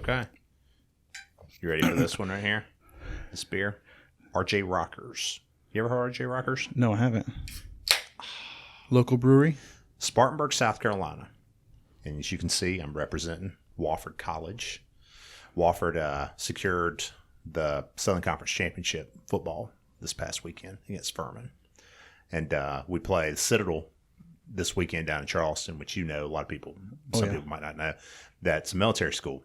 Okay. You ready for this one right here? This beer? RJ Rockers. You ever heard of RJ Rockers? No, I haven't. Local brewery? Spartanburg, South Carolina. And as you can see, I'm representing Wofford College. Wofford secured the Southern Conference Championship football this past weekend against Furman. And we play the Citadel this weekend down in Charleston, which a lot of people, some people might not know. That's a military school.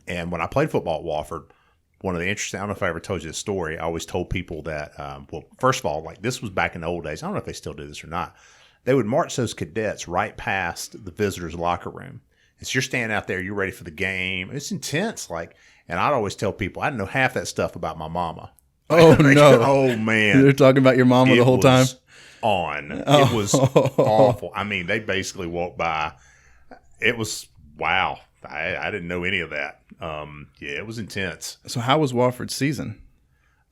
And when I played football at Wofford, one of the interesting, I don't know if I ever told you this story, I always told people that, well, first of all, like this was back in the old days. I don't know if they still do this or not. They would march those cadets right past the visitors' locker room. And so you're standing out there, you're ready for the game. It's intense. And I'd always tell people, I didn't know half that stuff about my mama. Oh, no. Oh, man. They're talking about your mama the whole time? It was awful. I mean, they basically walked by. It was, wow. I didn't know any of that. It was intense. So how was Wofford's season?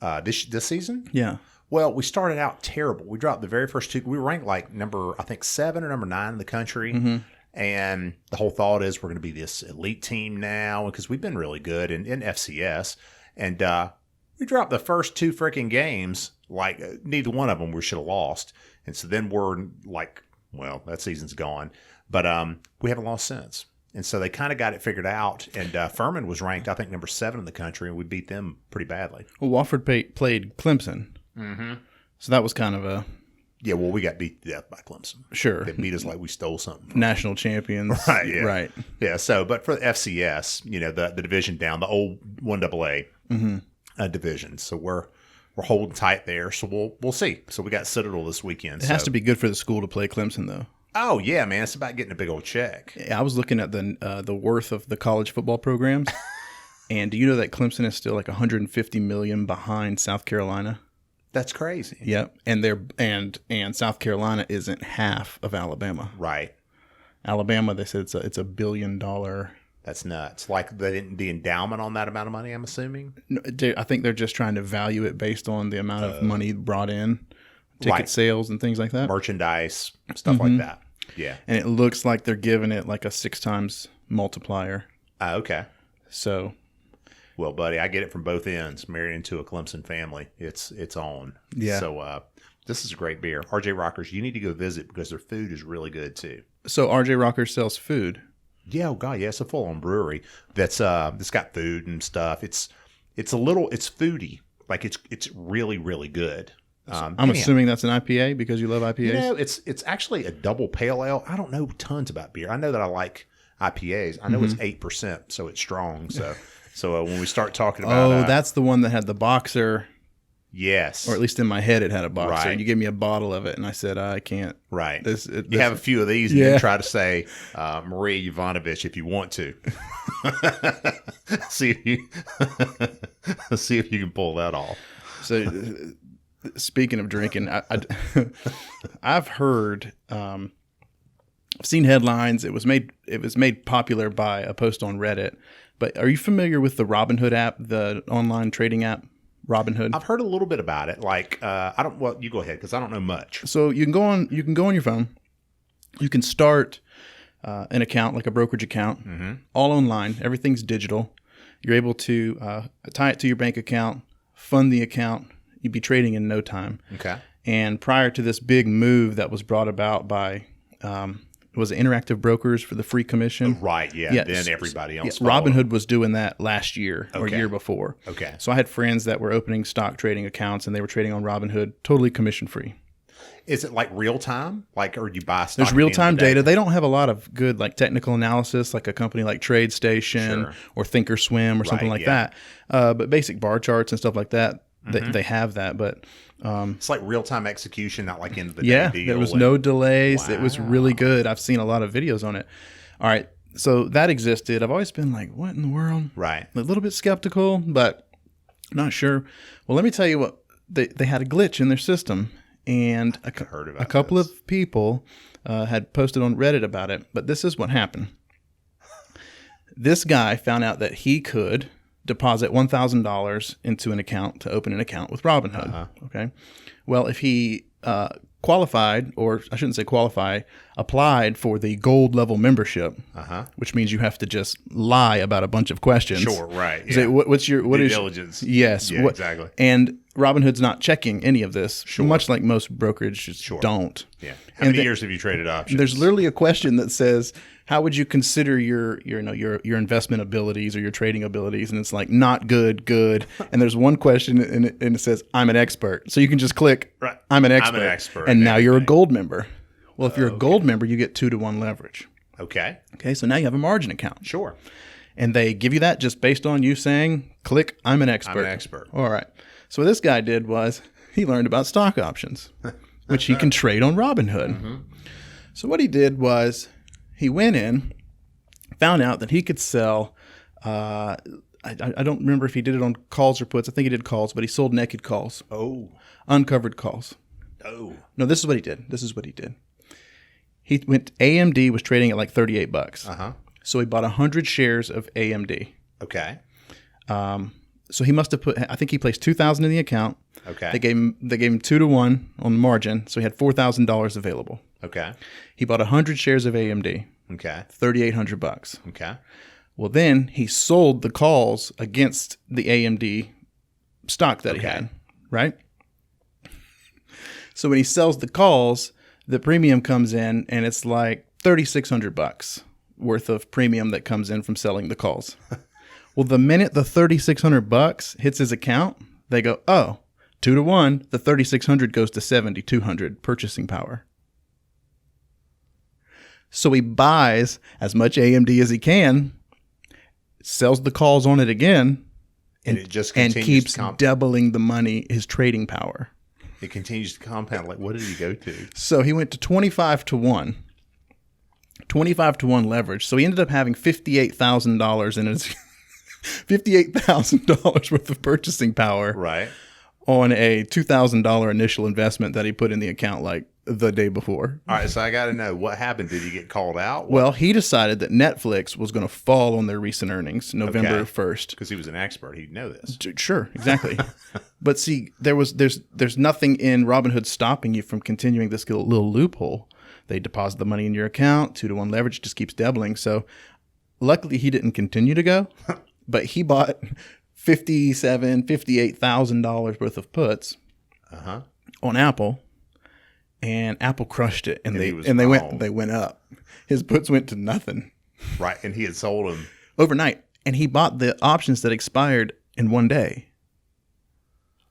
This season? Yeah. Well, we started out terrible. We dropped the very first two. We were ranked like number, I think, 7 or number 9 in the country. Mm-hmm. And the whole thought is we're going to be this elite team now because we've been really good in FCS. And we dropped the first 2 freaking games. Like, neither one of them we should have lost. And so then we're like, well, that season's gone. But we haven't lost since. And so they kind of got it figured out. And Furman was ranked, I think, number 7 in the country. And we beat them pretty badly. Well, Wofford played Clemson. Mm-hmm. So that was kind of a... Yeah, well, we got beat to death by Clemson. Sure. They beat us like we stole something. National champions. Right, yeah. Right. Yeah, so, but for the FCS, the division down, the old 1AA division. So we're holding tight there. So we'll see. So we got Citadel this weekend. It has to be good for the school to play Clemson, though. Oh, yeah, man. It's about getting a big old check. Yeah, I was looking at the worth of the college football programs. And do you know that Clemson is still like $150 million behind South Carolina? That's crazy. Yep, and South Carolina isn't half of Alabama. Right. Alabama, they said it's $1 billion. That's nuts. Like the endowment on that amount of money, I'm assuming? No, I think they're just trying to value it based on the amount of money brought in, ticket sales and things like that. Merchandise, stuff like that. Yeah. And it looks like they're giving it like a 6 times multiplier. Okay. So... Well, buddy, I get it from both ends. Married into a Clemson family. It's on. Yeah. So this is a great beer. RJ Rockers, you need to go visit because their food is really good too. So RJ Rockers sells food? Yeah, oh God, yeah. It's a full-on brewery that's got food and stuff. It's foodie. Like it's really, really good. I'm assuming that's an IPA because you love IPAs? It's actually a double pale ale. I don't know tons about beer. I know that I like IPAs. I know it's 8%, so it's strong. So when we start talking about... that's the one that had the boxer. Yes. Or at least in my head it had a boxer. Right. You gave me a bottle of it, and I said, I can't. Right. You have a few of these, and you try to say Maria Yovanovitch if you want to. see if you can pull that off. So speaking of drinking, I've heard... I've seen headlines. It was made popular by a post on Reddit. But are you familiar with the Robinhood app, the online trading app, Robinhood? I've heard a little bit about it. Like well, you go ahead because I don't know much. So you can go on your phone. You can start an account, like a brokerage account, all online. Everything's digital. You're able to tie it to your bank account, fund the account. You'd be trading in no time. Okay. And prior to this big move that was brought about by was it Interactive Brokers for the free commission? Right, yeah. Then everybody else. Robinhood was doing that last year or year before. Okay. So I had friends that were opening stock trading accounts, and they were trading on Robinhood totally commission free. Is it like real time? Like, or you buy stock? There's real time data. They don't have a lot of good like technical analysis, like a company like TradeStation or Thinkorswim or something like that. But basic bar charts and stuff like that, they have that. But it's like real time execution, not like in the day deal. There was no delays. Wow. It was really good. I've seen a lot of videos on it. All right, so that existed. I've always been like, what in the world? Right. A little bit skeptical, but not sure. Well, let me tell you what. They had a glitch in their system. And a couple of people had posted on Reddit about it. But this is what happened. This guy found out that he could deposit $1,000 into an account to open an account with Robinhood. Okay. Well, if he qualified, or I shouldn't say qualify, applied for the gold level membership, which means you have to just lie about a bunch of questions. Sure, right. Yeah. So what's your due diligence? Yes, yeah, exactly. And Robinhood's not checking any of this, much like most brokerages don't. Yeah. How many years have you traded options? There's literally a question that says, how would you consider your investment abilities or your trading abilities? And it's like not good, good. And there's one question and it says, I'm an expert. So you can just click, right. I'm an expert. I'm an expert. And now you're a gold member. Well, if you're a gold member, you get 2-to-1 leverage. Okay. Okay. So now you have a margin account. Sure. And they give you that just based on you saying, click, I'm an expert. I'm an expert. All right. So what this guy did was he learned about stock options, which he can trade on Robinhood. So what he did was he went in, found out that he could sell, I don't remember if he did it on calls or puts. I think he did calls, but he sold naked calls. Oh. Uncovered calls. Oh. No, this is what he did. He went, AMD was trading at like $38. So he bought 100 shares of AMD. Okay. So he must have put, I think he placed $2,000 in the account. Okay. They gave him 2-to-1 on the margin. So he had $4,000 available. Okay. He bought 100 shares of AMD. Okay. $3,800. Okay. Well, then he sold the calls against the AMD stock that he had, right? So when he sells the calls, the premium comes in and it's like $3,600 worth of premium that comes in from selling the calls. Well, the minute the $3,600 hits his account, they go, oh, 2-to-1, the 3,600 goes to 7,200 purchasing power. So he buys as much AMD as he can, sells the calls on it again, and it just keeps doubling the money, his trading power. It continues to compound. Like, what did he go to? So he went to 25-to-1. 25-to-1 leverage. So he ended up having $58,000 in his $58,000 worth of purchasing power. Right. On a $2,000 initial investment that he put in the account like the day before. All right, so I got to know, what happened? Did he get called out? Well, he decided that Netflix was going to fall on their recent earnings November 1st. Because he was an expert. He'd know this. Sure, exactly. But see, there's nothing in Robinhood stopping you from continuing this little loophole. They deposit the money in your account, 2-to-1 leverage just keeps doubling. So luckily he didn't continue to go, but he bought $58,000 worth of puts on Apple, and Apple crushed it, and they went up. His puts went to nothing. Right, and he had sold them overnight, and he bought the options that expired in one day.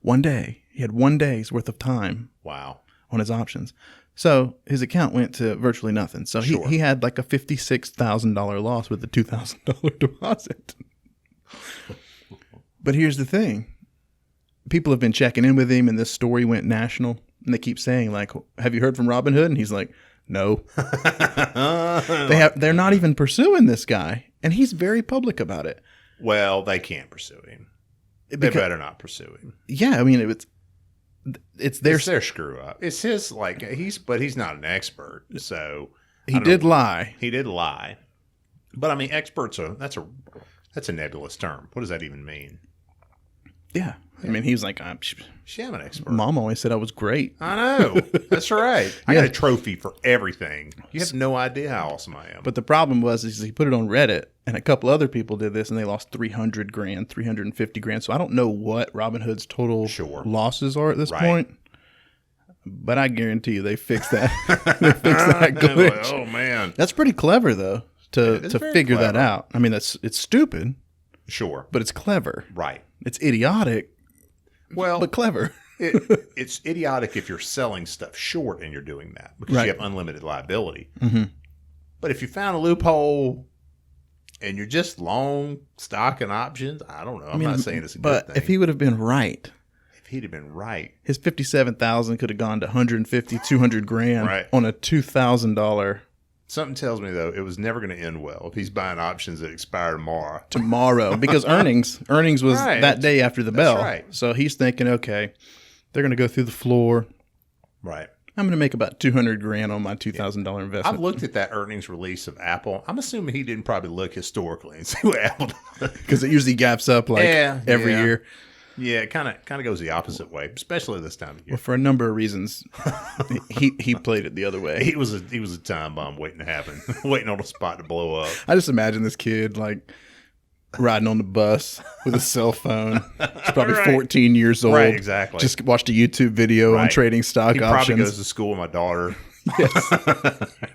One day, he had 1 day's worth of time. Wow, on his options. So his account went to virtually nothing. So he had like a $56,000 loss with a $2,000 deposit. But here's the thing. People have been checking in with him, and this story went national. And they keep saying, like, have you heard from Robinhood? And he's like, no. They're not even pursuing this guy. And he's very public about it. Well, they can't pursue him. They better not pursue him. Yeah, I mean, it's their screw up. It's his, like, but he's not an expert. So he did lie. He did lie. But I mean, experts that's a nebulous term. What does that even mean? Yeah. I mean, he was like, I'm an expert. Mom always said I was great. I know. That's right. I got a trophy for everything. You have no idea how awesome I am. But the problem was he put it on Reddit, and a couple other people did this, and they lost $300,000, $350,000. So I don't know what Robinhood's total losses are at this point. But I guarantee you they fixed that. They fixed that glitch. Like, oh, man. That's pretty clever, though, to figure that out. I mean, it's stupid. Sure. But it's clever. Right. It's idiotic. Well, but clever. It's idiotic if you're selling stuff short and you're doing that because you have unlimited liability. Mm-hmm. But if you found a loophole and you're just long stock and options, I don't know. I'm not saying it's a good thing. But if he would have been right. If he'd have been right. His $57,000 could have gone to $150,000, $200,000 on a $2,000. Something tells me, though, it was never going to end well if he's buying options that expire tomorrow. Because earnings was that day after the bell. Right. So he's thinking, okay, they're going to go through the floor. Right. I'm going to make about $200,000 on my $2,000 investment. I've looked at that earnings release of Apple. I'm assuming he didn't probably look historically and see what Apple does. Because it usually gaps up every year. Yeah, it kind of goes the opposite way, especially this time of year. Well, for a number of reasons, he played it the other way. He was a time bomb waiting to happen, waiting on a spot to blow up. I just imagine this kid like riding on the bus with a cell phone. He's probably 14 years old. Right, exactly. Just watched a YouTube video on trading stock options. He probably goes to school with my daughter. Yes.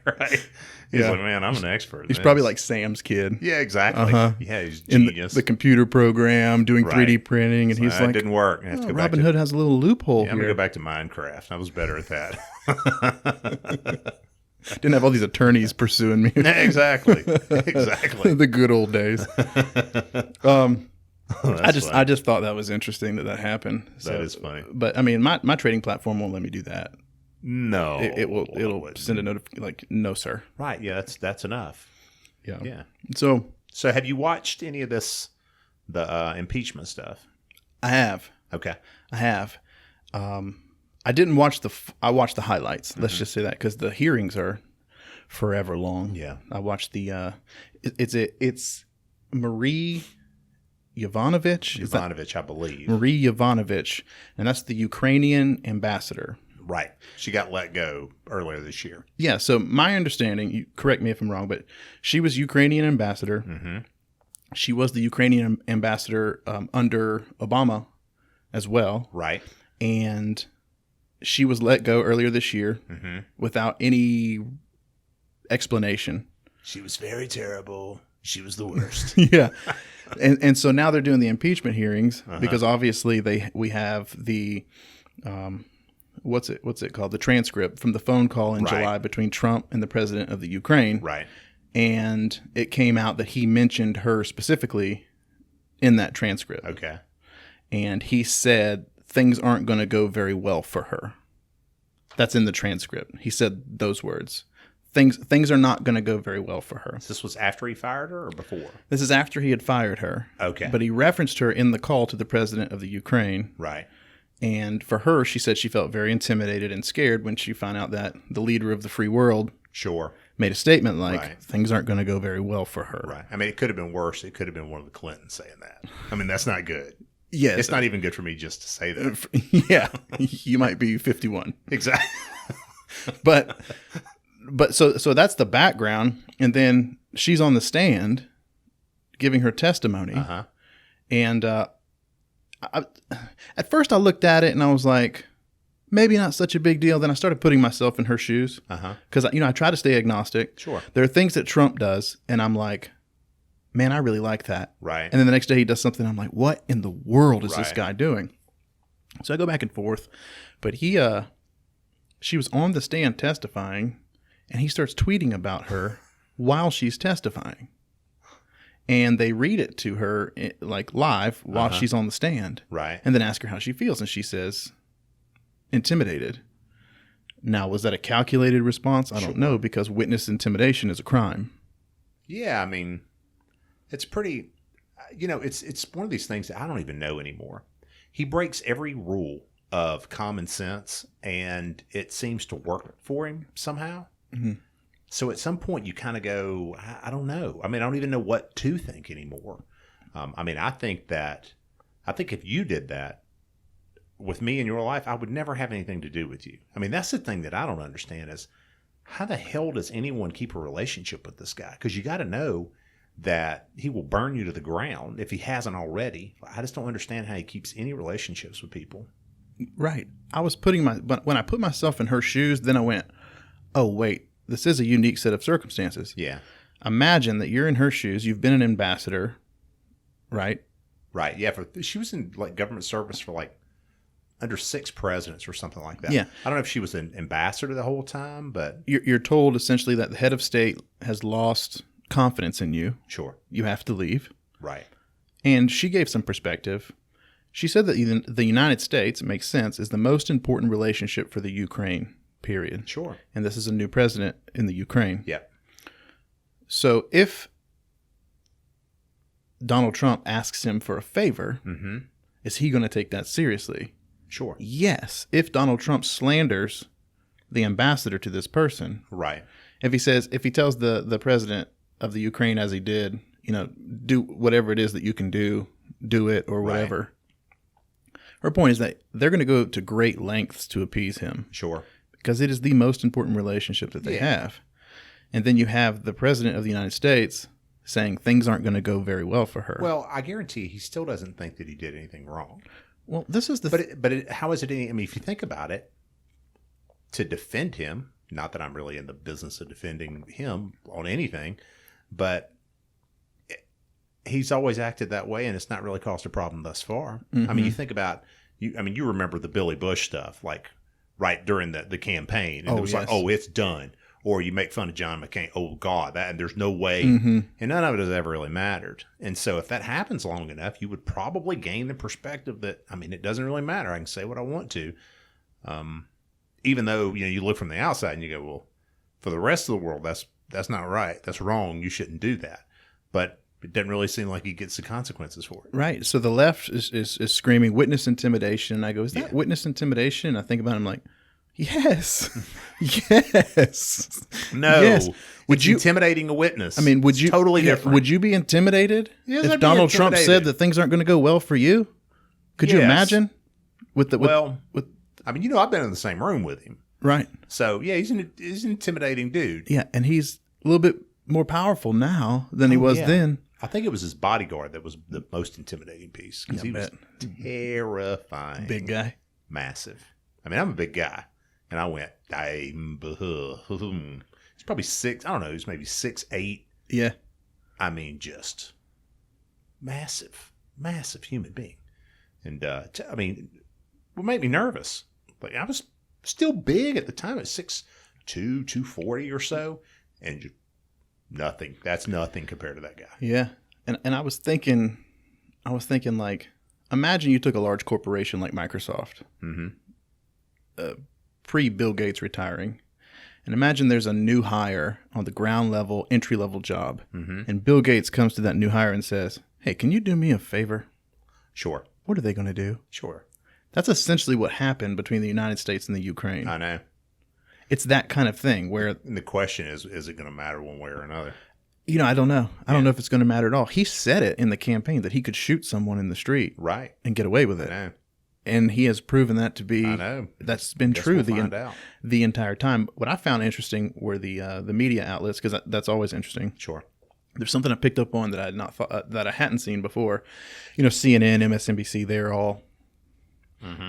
Right. He's like, man, I'm an expert. He's probably like Sam's kid. Yeah, exactly. Yeah, he's genius. In the computer program, doing 3D printing, and he's like, it didn't work. Robin Hood has a little loophole here. I'm going to go back to Minecraft. I was better at that. Didn't have all these attorneys pursuing me. Exactly. The good old days. I just thought that was interesting that happened. So, that is funny. But I mean, my trading platform won't let me do that. No, it'll send a notification like, no, sir. Right. Yeah. That's enough. Yeah. So have you watched any of the impeachment stuff? I have. Okay. I have. I didn't watch I watched the highlights. Let's just say that, because the hearings are forever long. Yeah. I watched the, it's Marie Yovanovitch. I believe. Marie Yovanovitch. And that's the Ukrainian ambassador. Right. She got let go earlier this year. Yeah. So my understanding, you correct me if I'm wrong, but she was Ukrainian ambassador. Mm-hmm. She was the Ukrainian ambassador under Obama as well. Right. And she was let go earlier this year without any explanation. She was very terrible. She was the worst. Yeah. And so now they're doing the impeachment hearings because obviously we have the what's it called? The transcript from the phone call in July between Trump and the president of the Ukraine. Right. And it came out that he mentioned her specifically in that transcript. Okay. And he said things aren't going to go very well for her. That's in the transcript. He said those words. Things are not going to go very well for her. This was after he fired her or before? This is after he had fired her. Okay. But he referenced her in the call to the president of the Ukraine. Right. And for her, she said she felt very intimidated and scared when she found out that the leader of the free world made a statement like, things aren't going to go very well for her. Right. I mean, it could have been worse. It could have been one of the Clintons saying that. I mean, that's not good. Yeah. It's not even good for me just to say that. Yeah. You might be 51. Exactly. But so that's the background. And then she's on the stand giving her testimony. And at first I looked at it and I was like, maybe not such a big deal. Then I started putting myself in her shoes because, I try to stay agnostic. Sure. There are things that Trump does and I'm like, man, I really like that. Right. And then the next day he does something. I'm like, what in the world is this guy doing? So I go back and forth, but she was on the stand testifying and he starts tweeting about her while she's testifying. And they read it to her like live while she's on the stand. Right. And then ask her how she feels. And she says, intimidated. Now, was that a calculated response? I don't know, because witness intimidation is a crime. Yeah, I mean, it's pretty, it's one of these things that I don't even know anymore. He breaks every rule of common sense, and it seems to work for him somehow. Mm-hmm. So at some point you kind of go, I don't know. I mean, I don't even know what to think anymore. I think if you did that with me in your life, I would never have anything to do with you. I mean, that's the thing that I don't understand is how the hell does anyone keep a relationship with this guy? Because you got to know that he will burn you to the ground if he hasn't already. I just don't understand how he keeps any relationships with people. Right. But when I put myself in her shoes, then I went, oh, wait. This is a unique set of circumstances. Yeah. Imagine that you're in her shoes. You've been an ambassador, right? Right. Yeah. She was in like government service for like under 6 presidents or something like that. Yeah. I don't know if she was an ambassador the whole time, but you're told essentially that the head of state has lost confidence in you. Sure. You have to leave. Right. And she gave some perspective. She said that the United States, it makes sense, is the most important relationship for the Ukraine. Period. Sure. And this is a new president in the Ukraine. Yeah. So if Donald Trump asks him for a favor, is he going to take that seriously? Sure. Yes. If Donald Trump slanders the ambassador to this person. Right. If he tells the president of the Ukraine, as he did, do whatever it is that you can do it or whatever. her point is that they're going to go to great lengths to appease him. Sure. Because it is the most important relationship that they have. And then you have the president of the United States saying things aren't going to go very well for her. Well, I guarantee he still doesn't think that he did anything wrong. Well, this is the... How is it any... I mean, if you think about it, to defend him, not that I'm really in the business of defending him on anything, but he's always acted that way, and it's not really caused a problem thus far. I mean, you think about... you remember the Billy Bush stuff, like right during the campaign. And it was like, oh, it's done. Or you make fun of John McCain. Oh, God, and there's no way. And none of it has ever really mattered. And so if that happens long enough, you would probably gain the perspective that, I mean, it doesn't really matter. I can say what I want to. Even though, you look from the outside and you go, well, for the rest of the world, that's not right. That's wrong. You shouldn't do that. But it doesn't really seem like he gets the consequences for it. Right. So the left is screaming witness intimidation. And I go, is that witness intimidation? And I think about it, I'm like, yes. Yes. No. Yes. Would you intimidating a witness? I mean, would you totally different? Would you be intimidated if Donald Trump said that things aren't going to go well for you? Could you imagine? I mean, I've been in the same room with him. Right. So, yeah, he's an intimidating dude. Yeah, and he's a little bit more powerful now than he was then. I think it was his bodyguard that was the most intimidating piece because he was terrifying. Big guy. Massive. I mean, I'm a big guy. And I went, he's probably 6, I don't know, he's maybe 6'8". Yeah. I mean, just massive human being. And, I mean, what made me nervous? Like, I was still big at the time at 6'2", 240 or so. And just nothing. That's nothing compared to that guy. Yeah. And I was thinking like, imagine you took a large corporation like Microsoft. Pre-Bill Gates retiring. And imagine there's a new hire on the ground level, entry-level job. And Bill Gates comes to that new hire and says, hey, can you do me a favor? Sure. What are they going to do? Sure. That's essentially what happened between the United States and the Ukraine. I know. It's that kind of thing where... And the question is it going to matter one way or another? I don't know. I don't know if it's going to matter at all. He said it in the campaign that he could shoot someone in the street. Right. And get away with it. I know. And he has proven that to be... I know. That's been true the entire time. What I found interesting were the media outlets, because that's always interesting. Sure. There's something I picked up on that I had not thought, that I hadn't seen before. CNN, MSNBC, they're all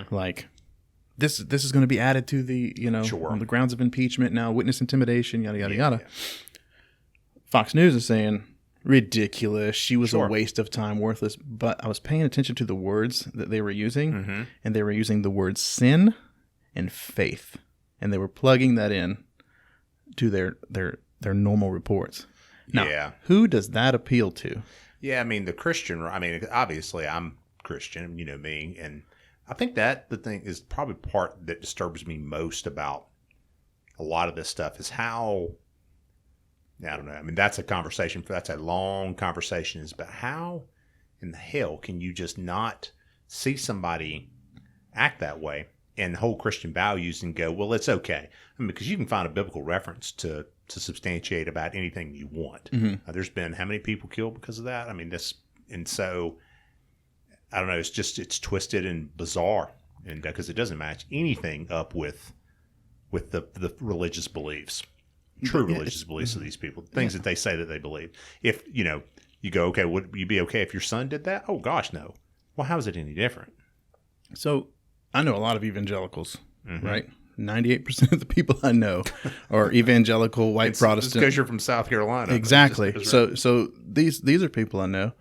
like, this is going to be added to the on the grounds of impeachment now, witness intimidation, yada yada yada. Fox News is saying ridiculous. She was a waste of time, worthless. But I was paying attention to the words that they were using, and they were using the word sin and faith, and they were plugging that in to their normal reports. Now, who does that appeal to? Yeah, I mean, the Christian, obviously I'm Christian, me, and I think that the thing is probably part that disturbs me most about a lot of this stuff is how, I don't know, I mean, that's a long conversation, is about how in the hell can you just not see somebody act that way and hold Christian values and go, well, it's okay. I mean, because you can find a biblical reference to substantiate about anything you want. There's been how many people killed because of that? I mean, and so I don't know. It's twisted and bizarre, and because it doesn't match anything up with the religious beliefs, true religious beliefs of these people, things that they say that they believe. If you go, okay, would you be okay if your son did that? Oh gosh, no. Well, how is it any different? So I know a lot of evangelicals, right? 98% of the people I know are evangelical white Protestant. Because you're from South Carolina. Exactly. So these are people I know,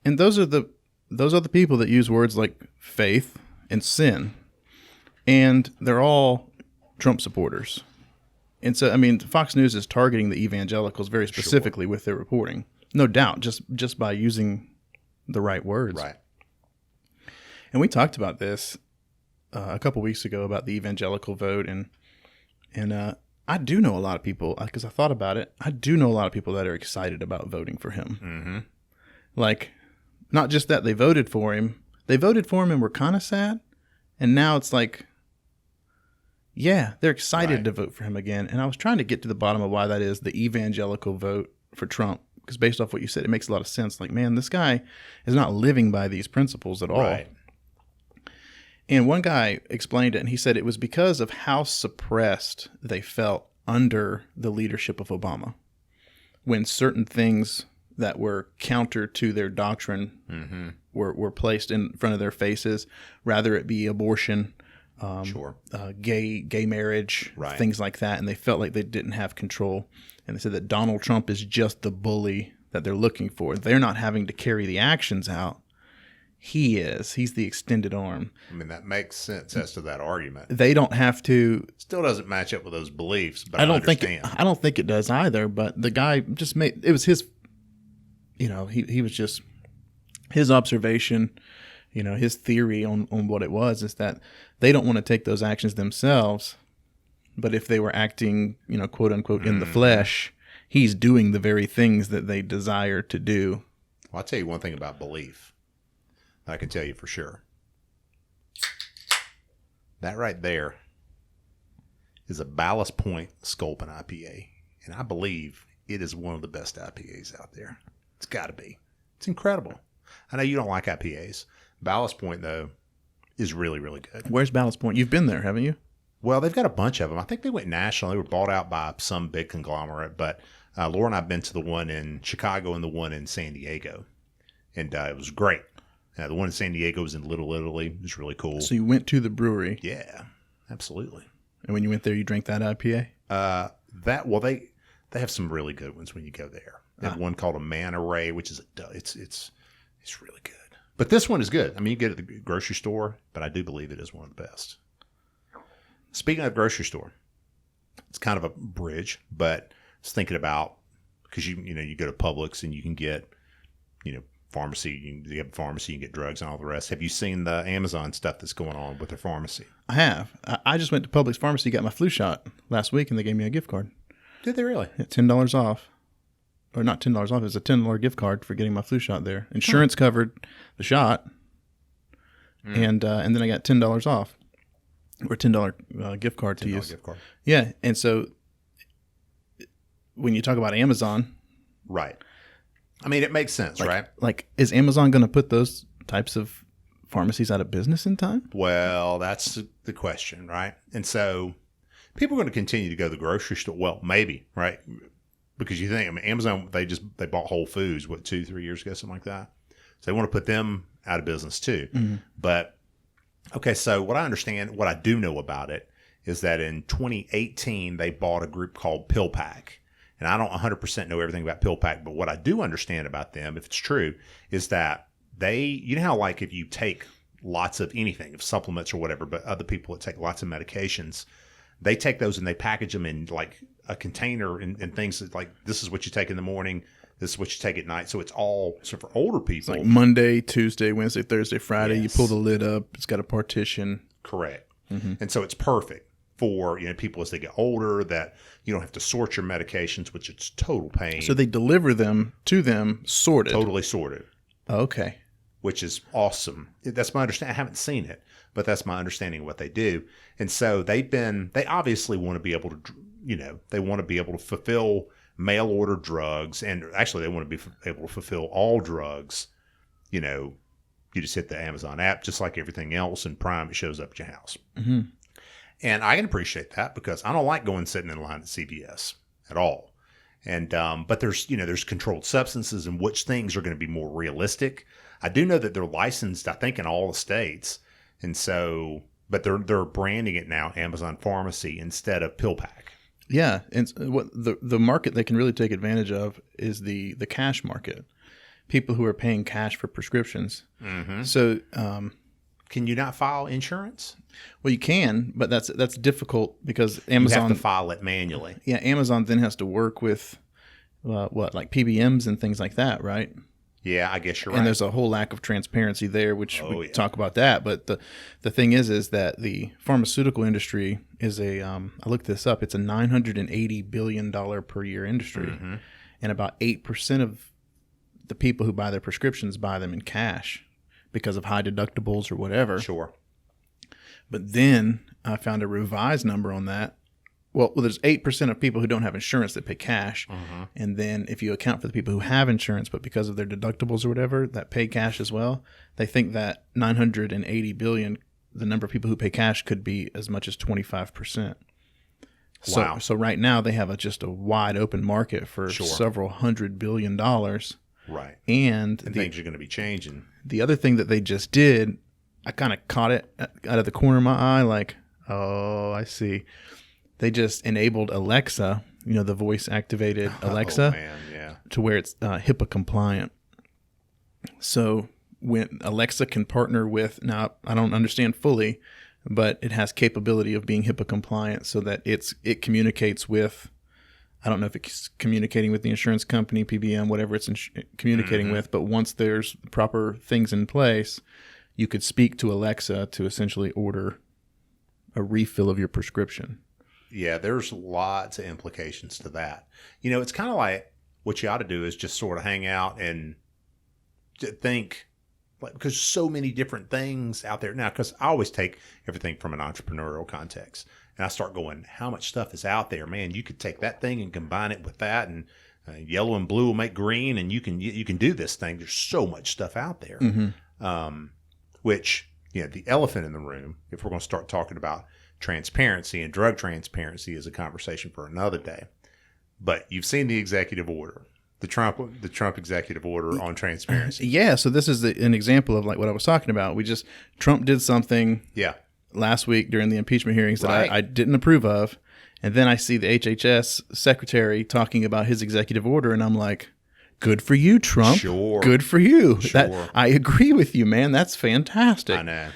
and those are the people that use words like faith and sin, and they're all Trump supporters. And so, I mean, Fox News is targeting the evangelicals very specifically with their reporting, no doubt, just by using the right words. Right. And we talked about this a couple weeks ago about the evangelical vote, and I do know a lot of people, because I thought about it. I do know a lot of people that are excited about voting for him. Like, not just that they voted for him and were kind of sad, and now it's like, yeah, they're excited to vote for him again. And I was trying to get to the bottom of why that is, the evangelical vote for Trump, because based off what you said, it makes a lot of sense. Like, man, this guy is not living by these principles at all. Right. And one guy explained it, and he said it was because of how suppressed they felt under the leadership of Obama. When certain things that were counter to their doctrine were placed in front of their faces, rather it be abortion, gay marriage, things like that, and they felt like they didn't have control. And they said that Donald Trump is just the bully that they're looking for. They're not having to carry the actions out. He is. He's the extended arm. I mean, that makes sense as to that argument. They don't have to. Still doesn't match up with those beliefs, but I don't think it does either. But the guy just made it was his. He was just his observation. His theory on what it was is that they don't want to take those actions themselves, but if they were acting, quote unquote, in the flesh, he's doing the very things that they desire to do. Well, I'll tell you one thing about belief. I can tell you for sure. That right there is a Ballast Point Sculpin IPA. And I believe it is one of the best IPAs out there. It's got to be. It's incredible. I know you don't like IPAs. Ballast Point, though, is really, really good. Where's Ballast Point? You've been there, haven't you? Well, they've got a bunch of them. I think they went national. They were bought out by some big conglomerate. But Laura and I have been to the one in Chicago and the one in San Diego. And it was great. The one in San Diego was in Little Italy. It was really cool. So you went to the brewery. Yeah, absolutely. And when you went there, you drank that IPA? They have some really good ones when you go there. They have one called a Man Array, which is it's really good. But this one is good. I mean, you get it at the grocery store, but I do believe it is one of the best. Speaking of grocery store, it's kind of a bridge, but I was thinking about, because you go to Publix and you can get, pharmacy, you have a pharmacy, you can get drugs and all the rest. Have you seen the Amazon stuff that's going on with their pharmacy? I have. I just went to Publix Pharmacy, got my flu shot last week, and they gave me a gift card. Did they really? Yeah, $10 off. Or not $10 off. It was a $10 gift card for getting my flu shot there. Insurance covered the shot, and then I got $10 off, or $10 gift card to use. Gift card. Yeah, and so when you talk about Amazon, right? I mean, it makes sense, right? Like, is Amazon going to put those types of pharmacies out of business in time? Well, that's the question, right? And so people are going to continue to go to the grocery store. Well, maybe, right? Because you think, I mean, Amazon, they bought Whole Foods, 2-3 years ago, something like that. So they want to put them out of business too. Mm-hmm. But, okay, so what I do know about it is that in 2018, they bought a group called PillPack. And I don't 100% know everything about PillPack, but what I do understand about them, if it's true, is that you know how like if you take lots of anything, of supplements or whatever, but other people that take lots of medications, they take those and they package them in like a container and things that, like, this is what you take in the morning, this is what you take at night. So it's all, so for older people. It's like Monday, Tuesday, Wednesday, Thursday, Friday, yes. You pull the lid up, it's got a partition. Correct. Mm-hmm. And so it's perfect for people as they get older, that you don't have to sort your medications, which it's total pain. So they deliver them to them sorted. Totally sorted. Okay. Which is awesome. That's my understanding. I haven't seen it, but that's my understanding of what they do. And so they obviously want to be able to, they want to be able to fulfill mail order drugs, and actually they want to be able to fulfill all drugs. You just hit the Amazon app, just like everything else, and Prime, it shows up at your house. Mm-hmm. And I can appreciate that, because I don't like going sitting in line at CVS at all. And but there's controlled substances and which things are going to be more realistic. I do know that they're licensed, I think, in all the states, and so, but they're branding it now Amazon Pharmacy instead of PillPack. Yeah, and what the market they can really take advantage of is the cash market. People who are paying cash for prescriptions. Mm-hmm. So. Can you not file insurance? Well, you can, but that's difficult because Amazon... You have to file it manually. Yeah, Amazon then has to work with, like PBMs and things like that, right? Yeah, I guess you're right. And there's a whole lack of transparency there, which we talk about that. But the thing is that the pharmaceutical industry is I looked this up, it's a $980 billion per year industry. Mm-hmm. And about 8% of the people who buy their prescriptions buy them in cash, because of high deductibles or whatever. Sure. But then I found a revised number on that. Well, there's 8% of people who don't have insurance that pay cash. Mm-hmm. And then if you account for the people who have insurance, but because of their deductibles or whatever, that pay cash as well, they think that $980 billion the number of people who pay cash could be as much as 25%. Wow. So right now they have just a wide open market for several $100 billion. Right. And things are going to be changing. The other thing that they just did, I kind of caught it out of the corner of my eye, like, oh, I see. They just enabled Alexa, the voice-activated Alexa, to where it's HIPAA compliant. So when Alexa can partner with, now I don't understand fully, but it has capability of being HIPAA compliant so that it communicates with, I don't know if it's communicating with the insurance company, PBM, whatever it's communicating with, but once there's proper things in place, you could speak to Alexa to essentially order a refill of your prescription. Yeah, there's lots of implications to that. It's kind of like what you ought to do is just sort of hang out and think, because so many different things out there now, because I always take everything from an entrepreneurial context and I start going, how much stuff is out there, man? You could take that thing and combine it with that, and yellow and blue will make green, and you can do this thing. There's so much stuff out there. Which, the elephant in the room, if we're going to start talking about transparency, and drug transparency is a conversation for another day, but you've seen the executive order. The Trump executive order on transparency. Yeah, so this is an example of like what I was talking about. Trump did something last week during the impeachment hearings that I didn't approve of, and then I see the HHS secretary talking about his executive order, and I'm like, good for you, Trump. Sure. Good for you. Sure. I agree with you, man. That's fantastic. I know.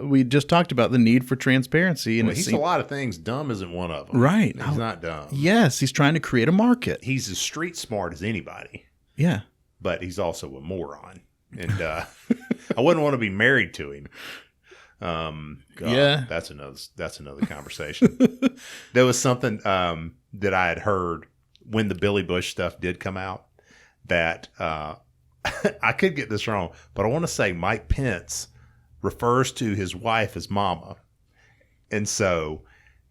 We just talked about the need for transparency. And he's a lot of things. Dumb isn't one of them. Right. He's not dumb. Yes, he's trying to create a market. He's as street smart as anybody. Yeah. But he's also a moron. And I wouldn't want to be married to him. God, that's another conversation. There was something that I had heard when the Billy Bush stuff did come out that I could get this wrong, but I want to say Mike Pence refers to his wife as mama. And so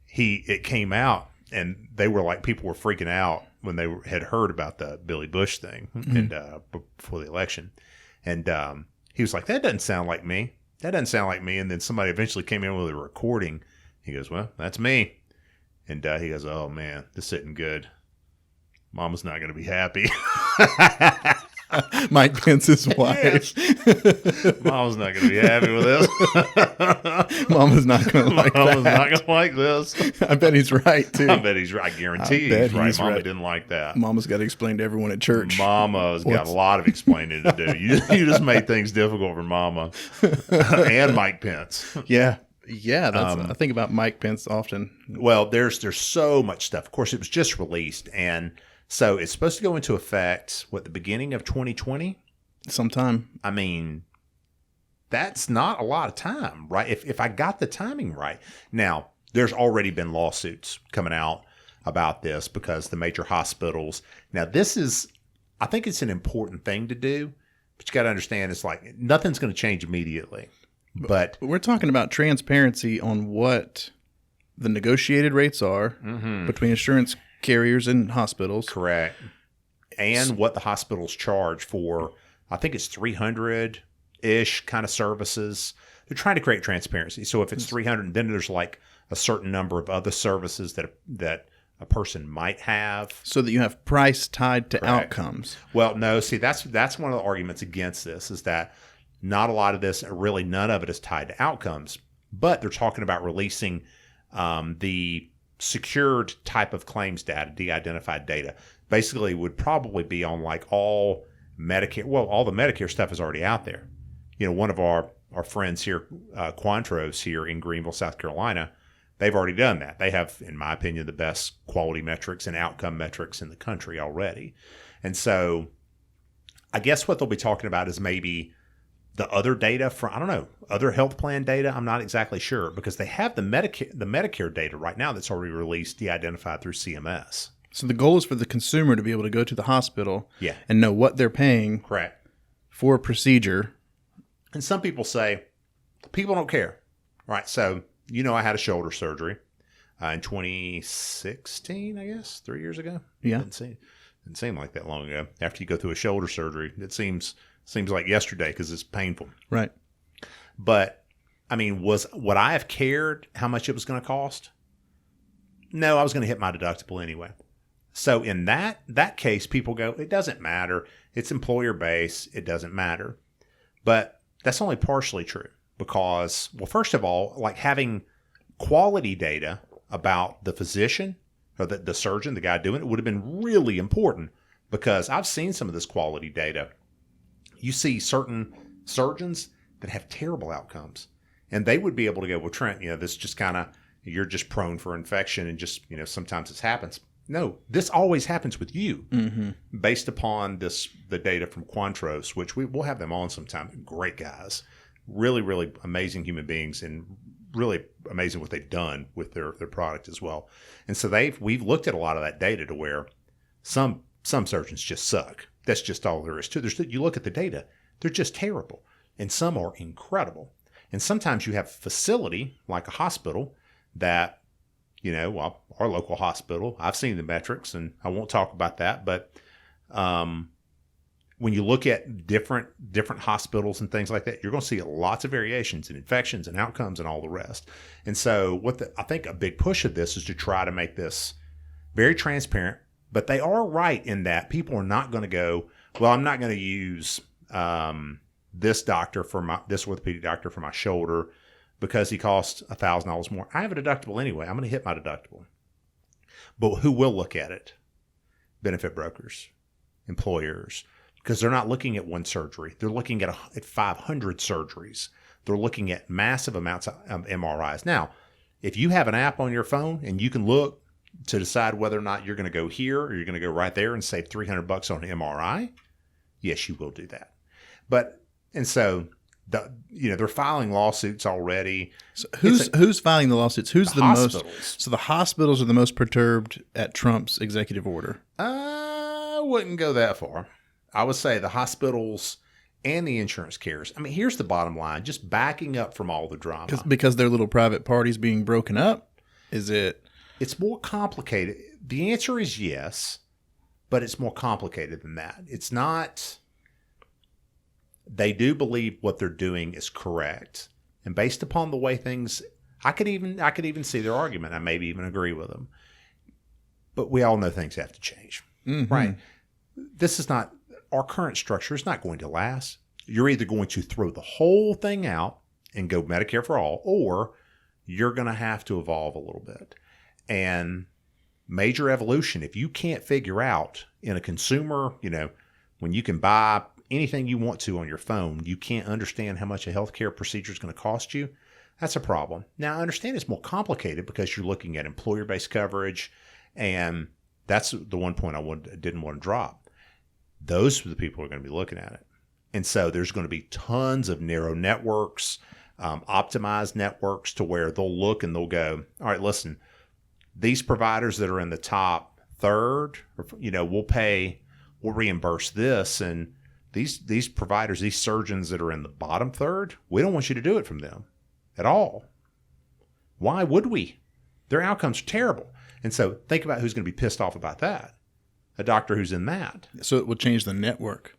it came out, and they were like, people were freaking out when they had heard about the Billy Bush thing and before the election. And he was like, that doesn't sound like me. That doesn't sound like me. And then somebody eventually came in with a recording. He goes, well, that's me. And he goes, oh man, this isn't good. Mama's not going to be happy. Mike Pence's wife. Mama's not going to be happy with this. Mama's not going to like that. Mama's not going to like this. I bet he's right, too. I bet he's right. I guarantee he's right. Mama didn't like that. Mama's got to explain to everyone at church. Mama's got a lot of explaining to do. You just made things difficult for Mama and Mike Pence. Yeah. Yeah, I think about Mike Pence often. Well, there's so much stuff. Of course, it was just released, and so it's supposed to go into effect, the beginning of 2020? Sometime. I mean, that's not a lot of time, right? If I got the timing right. Now, there's already been lawsuits coming out about this because the major hospitals. Now, I think it's an important thing to do, but you got to understand it's like nothing's going to change immediately. But we're talking about transparency on what the negotiated rates are between insurance carriers and hospitals. Correct. And what the hospitals charge for, I think it's 300-ish kind of services. They're trying to create transparency. So if it's 300, then there's like a certain number of other services that a person might have. So that you have price tied to outcomes. Well, no, see, that's one of the arguments against this is that not a lot of this, really none of it is tied to outcomes. But they're talking about releasing the secured type of claims data, de-identified data, basically would probably be on like all Medicare. Well, all the Medicare stuff is already out there. One of our friends here, Quantros here in Greenville, South Carolina, they've already done that. They have, in my opinion, the best quality metrics and outcome metrics in the country already. And so I guess what they'll be talking about is maybe the other data from, I don't know, other health plan data. I'm not exactly sure because they have the Medicare data right now that's already released, de-identified through CMS. So the goal is for the consumer to be able to go to the hospital and know what they're paying for a procedure. And some people say, people don't care, right? So, I had a shoulder surgery in 2016, I guess, 3 years ago. Yeah. Didn't seem like that long ago. After you go through a shoulder surgery, it seems like yesterday because it's painful. Right. But I mean, would I have cared how much it was going to cost? No, I was going to hit my deductible anyway. So in that case, people go, it doesn't matter. It's employer based. It doesn't matter. But that's only partially true because, well, first of all, like having quality data about the physician or the surgeon, the guy doing it, would have been really important because I've seen some of this quality data. You see certain surgeons that have terrible outcomes, and they would be able to go, well, Trent, this just kind of, you're just prone for infection and just, sometimes this happens. No, this always happens with you based upon the data from Quantros, which we'll have them on sometime. Great guys, really, really amazing human beings, and really amazing what they've done with their product as well. And so we've looked at a lot of that data to where some surgeons just suck. That's just all there is to it. You look at the data, they're just terrible. And some are incredible. And sometimes you have a facility like a hospital that, our local hospital, I've seen the metrics and I won't talk about that, but when you look at different hospitals and things like that, you're going to see lots of variations in infections and outcomes and all the rest. And so I think a big push of this is to try to make this very transparent, but they are right in that people are not going to go, well, I'm not going to use this orthopedic doctor for my shoulder because he costs $1,000 more. I have a deductible anyway. I'm going to hit my deductible. But who will look at it? Benefit brokers, employers, because they're not looking at one surgery. They're looking at 500 surgeries. They're looking at massive amounts of MRIs. Now, if you have an app on your phone and you can look to decide whether or not you're going to go here or you're going to go right there and save $300 on an MRI, yes, you will do that. They're filing lawsuits already. So who's filing the lawsuits? Who's the hospitals. most? So the hospitals are the most perturbed at Trump's executive order. I wouldn't go that far. I would say the hospitals and the insurance carriers. I mean, here's the bottom line: just backing up from all the drama, because they're little private parties being broken up. Is it? It's more complicated. The answer is yes, but it's more complicated than that. It's not. They do believe what they're doing is correct, and based upon the way things, I could even see their argument. I maybe even agree with them, but we all know things have to change, right? This is not our current structure is not going to last. You're either going to throw the whole thing out and go Medicare for all, or you're going to have to evolve a little bit. And major evolution, if you can't figure out in a consumer, when you can buy anything you want to on your phone, you can't understand how much a healthcare procedure is going to cost you, that's a problem. Now, I understand it's more complicated because you're looking at employer-based coverage, and that's the one point I didn't want to drop. Those are the people who are going to be looking at it. And so there's going to be tons of narrow networks, optimized networks to where they'll look and they'll go, all right, listen, these providers that are in the top third, we'll reimburse this. And these providers, these surgeons that are in the bottom third, we don't want you to do it from them at all. Why would we? Their outcomes are terrible. And so think about who's going to be pissed off about that. A doctor who's in that. So it will change the network.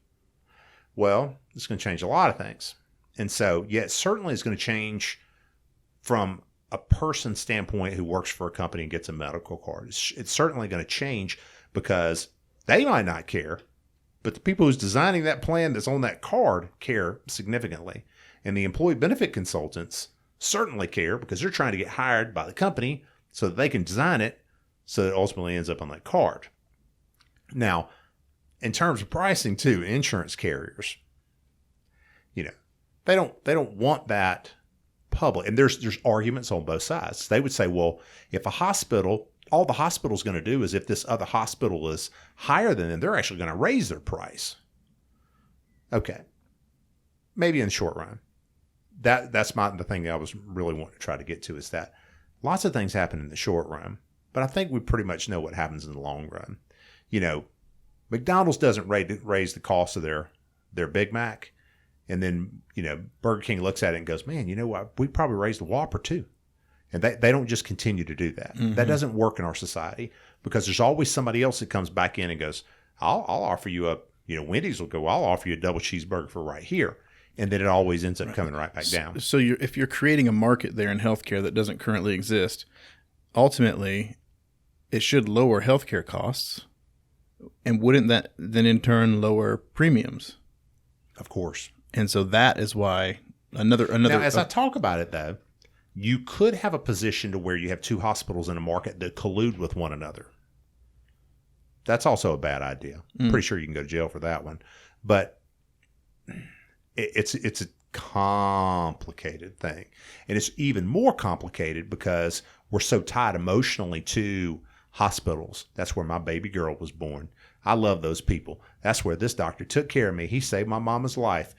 Well, it's going to change a lot of things. And so, yeah, it certainly is going to change from a person standpoint who works for a company and gets a medical card. It's certainly going to change because they might not care, but the people who's designing that plan that's on that card care significantly. And the employee benefit consultants certainly care because they're trying to get hired by the company so that they can design it so that it ultimately ends up on that card. Now, in terms of pricing too, insurance carriers, they don't want that public. And there's arguments on both sides. They would say, well, if a hospital, all the hospital's going to do is if this other hospital is higher than them, they're actually going to raise their price. Okay. Maybe in the short run. That's the thing I was really wanting to try to get to is that lots of things happen in the short run, but I think we pretty much know what happens in the long run. McDonald's doesn't raise the cost of their Big Mac. And then, Burger King looks at it and goes, man, you know what? We probably raised the Whopper too. And they don't just continue to do that. Mm-hmm. That doesn't work in our society because there's always somebody else that comes back in and goes, I'll offer you Wendy's will go, I'll offer you a double cheeseburger for right here. and then it always ends up coming right back down. So if you're creating a market there in healthcare that doesn't currently exist, ultimately it should lower healthcare costs. And wouldn't that then in turn lower premiums? Of course. And so that is why another. Now, as I talk about it, though, you could have a position to where you have two hospitals in a market that collude with one another. That's also a bad idea. Pretty sure you can go to jail for that one. But it's a complicated thing. And it's even more complicated because we're so tied emotionally to hospitals. That's where my baby girl was born. I love those people. That's where this doctor took care of me. He saved my mama's life.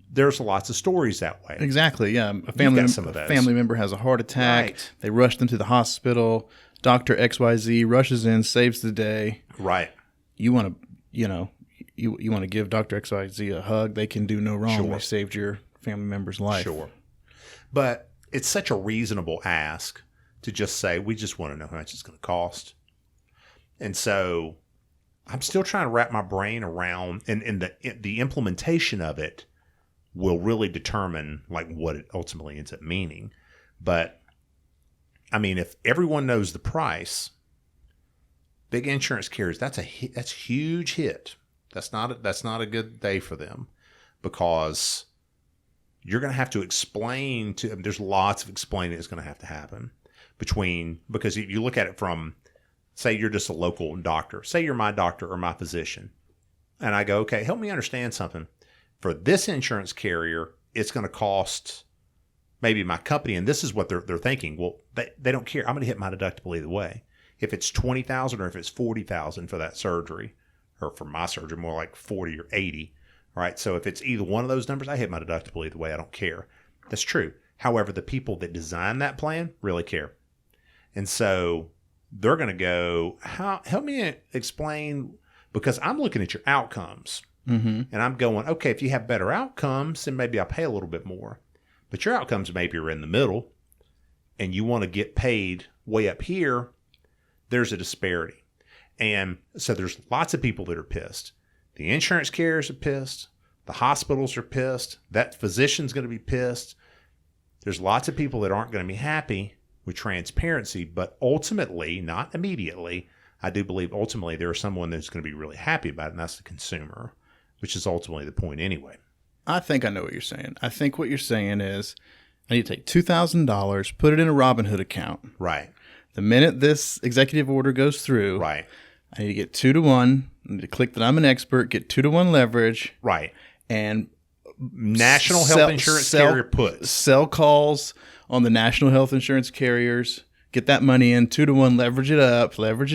There's lots of stories that way. Exactly. Yeah. A family member has a heart attack. Right. They rush them to the hospital. Dr. XYZ rushes in, saves the day. Right. You want to, you want to give Dr. XYZ a hug. They can do no wrong. Sure. They saved your family member's life. Sure. But it's such a reasonable ask to just say, we just want to know how much it's going to cost. And so I'm still trying to wrap my brain around, and the implementation of it will really determine like what it ultimately ends up meaning. But I mean, if everyone knows the price, big insurance carriers, that's a huge hit. That's not a good day for them, because you're going to have to explain to them. There's lots of explaining that's going to have to happen because if you look at it from, say you're just a local doctor, say you're my doctor or my physician, and I go, okay, help me understand something. For this insurance carrier, it's going to cost maybe my company, and this is what they're thinking. Well, they don't care. I'm going to hit my deductible either way. If it's $20,000 or if it's $40,000 for that surgery, or for my surgery, more like 40 or 80, right? So if it's either one of those numbers, I hit my deductible either way. I don't care. That's true. However, the people that design that plan really care. And so they're going to go, help me explain, because I'm looking at your outcomes. Mm-hmm. And I'm going, okay, if you have better outcomes, then maybe I'll pay a little bit more. But your outcomes maybe are in the middle, and you want to get paid way up here, there's a disparity. And so there's lots of people that are pissed. The insurance carriers are pissed. The hospitals are pissed. That physician's going to be pissed. There's lots of people that aren't going to be happy with transparency, but ultimately, not immediately, I do believe ultimately there is someone that's going to be really happy about it, and that's the consumer, which is ultimately the point anyway. I think I know what you're saying. I think what you're saying is I need to take $2,000, put it in a Robinhood account. Right. The minute this executive order goes through, right, I need to get 2-to-1. I need to click that I'm an expert, get 2-to-1 leverage. Right. And national health insurance carrier puts. Sell calls on the national health insurance carriers. Get that money in, 2-to-1, leverage it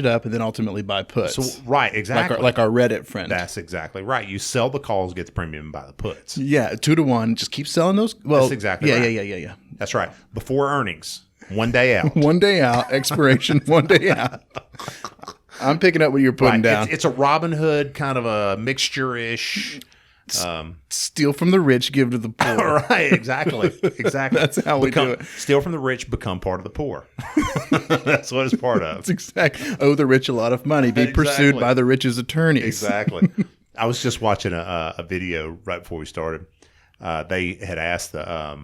up, and then ultimately buy puts. So, right, exactly. Like our Reddit friend. That's exactly right. You sell the calls, get the premium, and buy the puts. Yeah, 2-to-1. Just keep selling those. Well, that's exactly right. Yeah. That's right. Before earnings, one day out. One day out. Expiration, one day out. I'm picking up what you're putting down. It's a Robin Hood kind of a mixture-ish. Steal from the rich, give to the poor. Right, exactly. That's how we do it. Steal from the rich, become part of the poor. That's what it's part of. That's exactly. Owe the rich a lot of money. Be pursued by the rich's attorneys. Exactly. I was just watching a video right before we started. They had asked the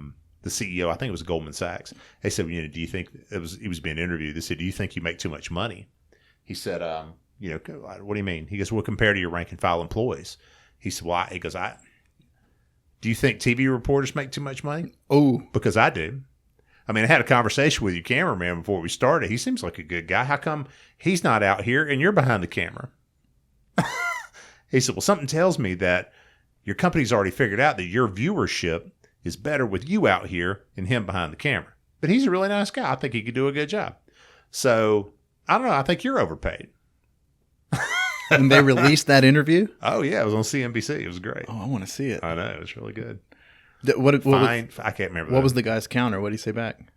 CEO, I think it was Goldman Sachs. They said, do you think he was being interviewed? They said, do you think you make too much money? He said, what do you mean? He goes, well, compared to your rank and file employees. He said, well, do you think TV reporters make too much money? Oh, because I do. I mean, I had a conversation with your cameraman before we started. He seems like a good guy. How come he's not out here and you're behind the camera? He said, well, something tells me that your company's already figured out that your viewership is better with you out here than him behind the camera. But he's a really nice guy. I think he could do a good job. So, I don't know. I think you're overpaid. And they released that interview? Oh, yeah. It was on CNBC. It was great. Oh, I want to see it. I know. It was really good. I can't remember. What was the guy's counter? What did he say back?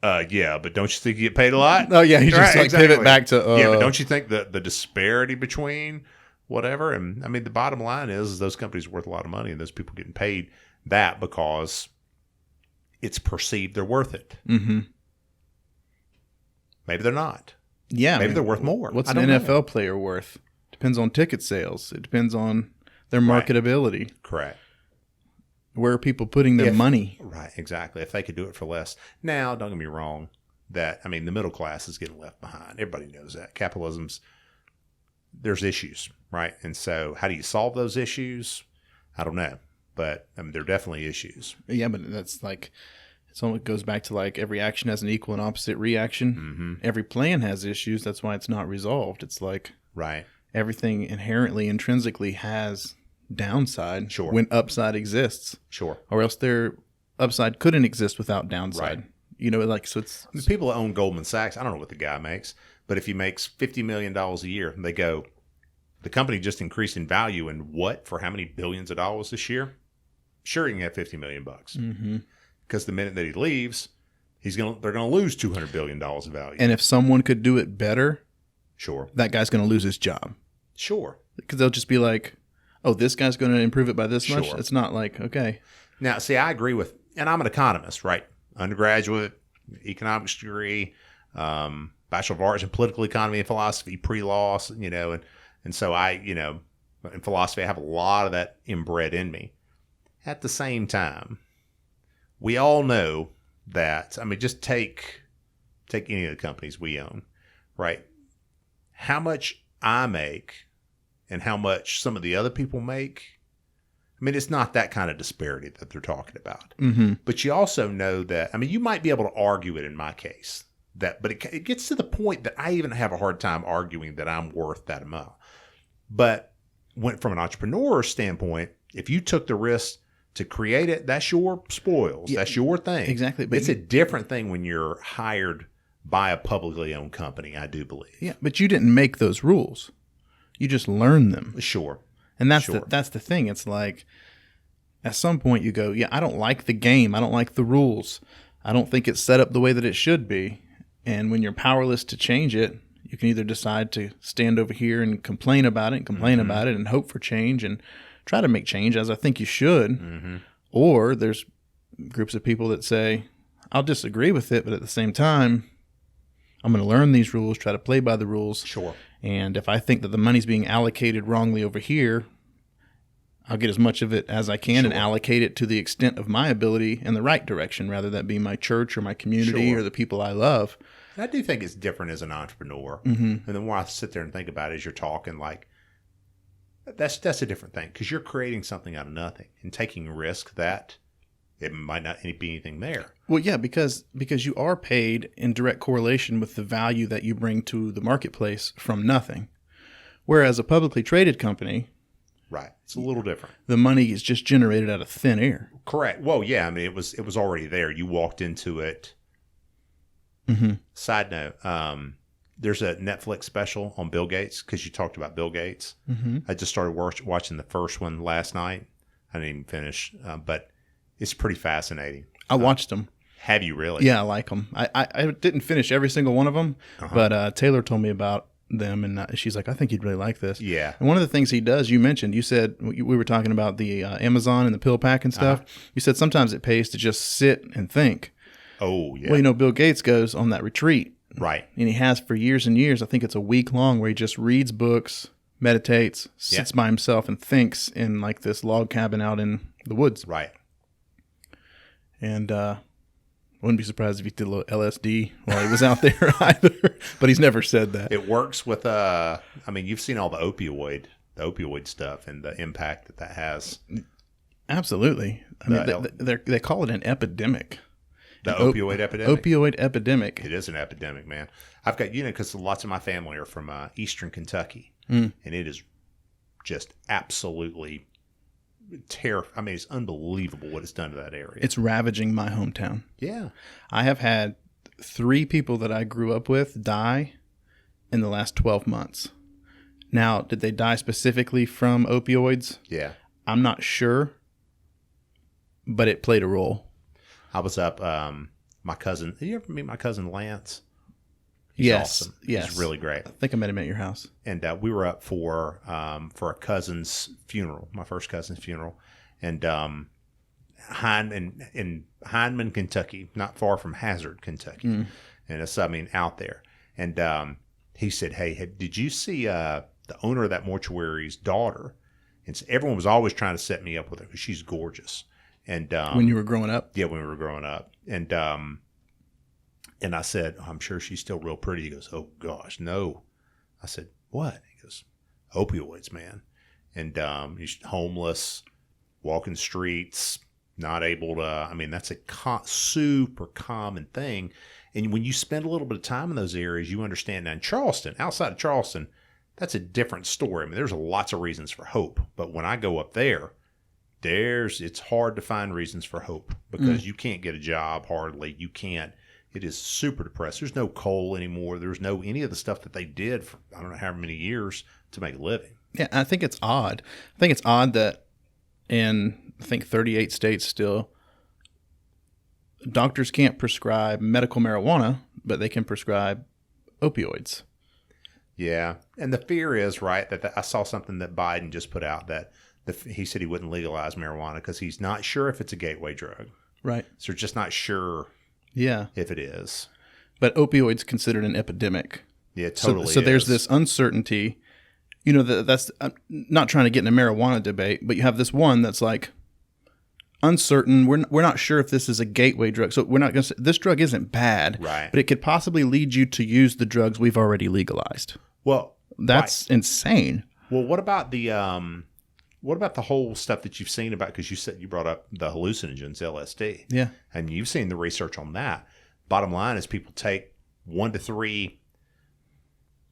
Yeah, but don't you think you get paid a lot? Oh, yeah. He just pivot back to... Yeah, but don't you think the disparity between whatever? And I mean, the bottom line is those companies are worth a lot of money, and those people getting paid that because it's perceived they're worth it. Mm-hmm. Maybe they're not. Yeah. Maybe they're worth more. What's an NFL player worth? Depends on ticket sales. It depends on their marketability. Correct. Where are people putting their money? Right, exactly. If they could do it for less. Now, don't get me wrong, the middle class is getting left behind. Everybody knows that. There's issues, right? And so how do you solve those issues? I don't know. But there are definitely issues. Yeah, but that's like, it goes back to like every action has an equal and opposite reaction. Mm-hmm. Every plan has issues. That's why it's not resolved. It's like right. Everything intrinsically has downside sure. when upside exists. Sure. Or else their upside couldn't exist without downside. Right. So it's... The people that own Goldman Sachs, I don't know what the guy makes, but if he makes $50 million a year, they go, the company just increased in value in what? For how many billions of dollars this year? Sure, he can have $50 million bucks. Mm-hmm. Because the minute that he leaves, they're going to lose $200 billion of value. And if someone could do it better, sure, that guy's going to lose his job. Sure. Because they'll just be like, oh, this guy's going to improve it by this much? It's not like, okay. Now, see, I agree with, and I'm an economist, right? Undergraduate, economics degree, Bachelor of Arts in Political Economy and Philosophy, pre-law, and so in philosophy, I have a lot of that inbred in me. At the same time, we all know that, just take any of the companies we own, right? How much I make and how much some of the other people make, it's not that kind of disparity that they're talking about. Mm-hmm. But you also know that, you might be able to argue it in my case, but it gets to the point that I even have a hard time arguing that I'm worth that amount. But from an entrepreneur standpoint, if you took the risk to create it, that's your spoils. Yeah, that's your thing. Exactly. But it's a different thing when you're hired by a publicly owned company, I do believe. Yeah, but you didn't make those rules. You just learned them. Sure. And that's the thing. It's like, at some point you go, yeah, I don't like the game. I don't like the rules. I don't think it's set up the way that it should be. And when you're powerless to change it, you can either decide to stand over here and complain about it and hope for change and try to make change, as I think you should. Mm-hmm. Or there's groups of people that say, I'll disagree with it, but at the same time, I'm going to learn these rules, try to play by the rules. Sure. And if I think that the money's being allocated wrongly over here, I'll get as much of it as I can and allocate it to the extent of my ability in the right direction, rather that be my church or my community or the people I love. And I do think it's different as an entrepreneur. Mm-hmm. And the more I sit there and think about it as you're talking, like, that's a different thing, because you're creating something out of nothing and taking risk that it might not be anything there. Well, yeah, because you are paid in direct correlation with the value that you bring to the marketplace from nothing. Whereas a publicly traded company, right, it's a little different. The money is just generated out of thin air. Correct. Well, yeah, it was already there. You walked into it. Mm-hmm. Side note, there's a Netflix special on Bill Gates, because you talked about Bill Gates. Mm-hmm. I just started watching the first one last night. I didn't even finish, but it's pretty fascinating. I watched them. Have you really? Yeah, I like them. I didn't finish every single one of them, but Taylor told me about them, and she's like, I think you'd really like this. Yeah. And one of the things he does, you said, we were talking about the Amazon and the PillPack and stuff. You said sometimes it pays to just sit and think. Oh, yeah. Well, Bill Gates goes on that retreat. Right. And he has for years and years. I think it's a week long, where he just reads books, meditates, sits by himself, and thinks in like this log cabin out in the woods. Right. And I wouldn't be surprised if he did a little LSD while he was out there either. But he's never said that. It works with, you've seen all the opioid stuff and the impact that has. Absolutely. They call it an epidemic. The opioid epidemic? Opioid epidemic. It is an epidemic, man. I've got, because lots of my family are from eastern Kentucky, and it is just absolutely terrifying. It's unbelievable what it's done to that area. It's ravaging my hometown. Yeah. I have had 3 people that I grew up with die in the last 12 months. Now, did they die specifically from opioids? Yeah. I'm not sure, but it played a role. I was up, my cousin. Did you ever meet my cousin Lance? He's awesome. Yes. He's really great. I think I met him at your house. And we were up for a cousin's funeral, my first cousin's funeral, and Hindman, Kentucky, not far from Hazard, Kentucky, and it's out there. And he said, "Hey, did you see the owner of that mortuary's daughter?" And so everyone was always trying to set me up with her because she's gorgeous. And when you were growing up? Yeah, when we were growing up. And I said, I'm sure she's still real pretty. He goes, oh, gosh, no. I said, what? He goes, opioids, man. And he's homeless, walking the streets, not able to, I mean, that's a super common thing. And when you spend a little bit of time in those areas, you understand. Now in Charleston, outside of Charleston, that's a different story. I mean, there's lots of reasons for hope. But when I go up there, it's hard to find reasons for hope because you can't get a job hardly. You can't. It is super depressed. There's no coal anymore. There's no any of the stuff that they did for I don't know how many years to make a living. Yeah, I think it's odd. I think it's odd that in, 38 states still, doctors can't prescribe medical marijuana, but they can prescribe opioids. Yeah. And the fear is, right, that I saw something that Biden just put out that he said he wouldn't legalize marijuana because he's not sure if it's a gateway drug. Right. So they're just not sure if it is. But opioids considered an epidemic. Yeah, it totally So there's this uncertainty. You know, that's I'm not trying to get in a marijuana debate, but you have this one that's like uncertain. We're not sure if this is a gateway drug. So we're not going to say this drug isn't bad, right? But it could possibly lead you to use the drugs we've already legalized. Well, that's insane. Well, what about the whole stuff that you've seen about, because you said you brought up the hallucinogens, LSD. Yeah. And you've seen the research on that. Bottom line is people take 1 to 3,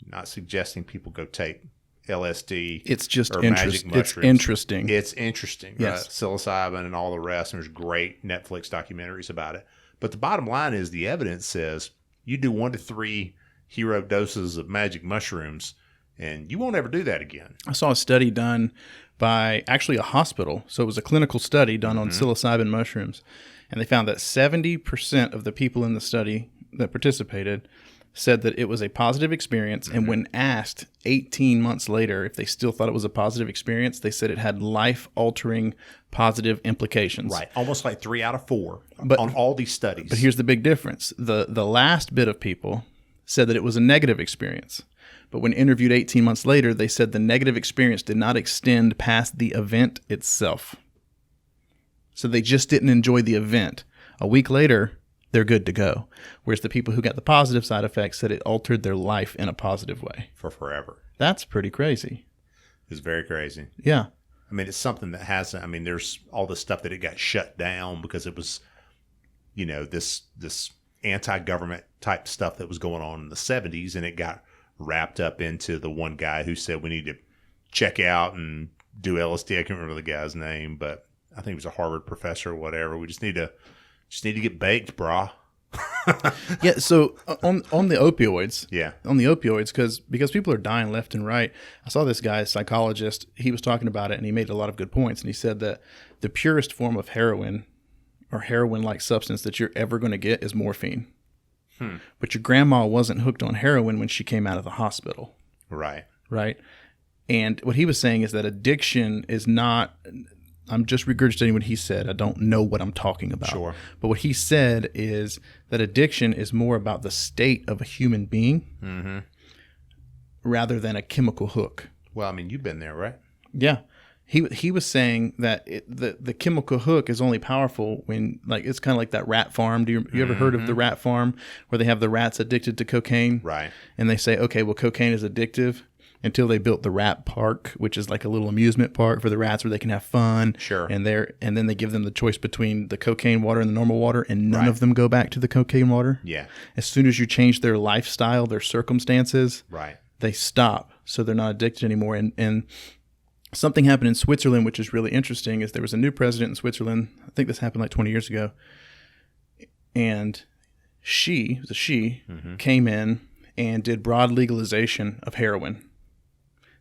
not suggesting people go take LSD. It's just interesting. It's interesting. It's interesting. Yes. Right? Psilocybin and all the rest. And there's great Netflix documentaries about it. But the bottom line is the evidence says you do 1 to 3 hero doses of magic mushrooms and you won't ever do that again. I saw a study done by actually a hospital. So it was a clinical study done on psilocybin mushrooms. And they found that 70% of the people in the study that participated said that it was a positive experience. And when asked 18 months later if they still thought it was a positive experience, they said it had life-altering positive implications. Right. Almost like 3 out of 4 but, on all these studies. But here's the big difference. The last bit of people said that it was a negative experience. But when interviewed 18 months later, they said the negative experience did not extend past the event itself. So they just didn't enjoy the event. A week later, they're good to go. Whereas the people who got the positive side effects said it altered their life in a positive way. For forever. That's pretty crazy. It's very crazy. Yeah. I mean, it's something that hasn't, I mean, there's all this stuff that it got shut down because it was, you know, this anti-government type stuff that was going on in the 70s, and it got wrapped up into the one guy who said we need to check out and do LSD. I can't remember the guy's name, but I think he was a Harvard professor or whatever. We just need to get baked, brah. Yeah. So on the opioids. Yeah. On the opioids, because people are dying left and right. I saw this guy, a psychologist. He was talking about it, and he made a lot of good points. And he said that the purest form of heroin or heroin-like substance that you're ever going to get is morphine. But your grandma wasn't hooked on heroin when she came out of the hospital. Right. Right. And what he was saying is that addiction is not, I'm just regurgitating what he said. I don't know what I'm talking about. Sure. But what he said is that addiction is more about the state of a human being rather than a chemical hook. Well, I mean, you've been there, right? Yeah. He was saying that the chemical hook is only powerful when, like, it's kind of like that rat farm. You ever heard of the rat farm where they have the rats addicted to cocaine? Right. And they say, okay, well, cocaine is addictive until they built the rat park, which is like a little amusement park for the rats where they can have fun. Sure. And then they give them the choice between the cocaine water and the normal water, and none of them go back to the cocaine water. Yeah. As soon as you change their lifestyle, their circumstances, they stop, so they're not addicted anymore. And something happened in Switzerland, which is really interesting, is there was a new president in Switzerland. I think this happened like 20 years ago. And she came in and did broad legalization of heroin.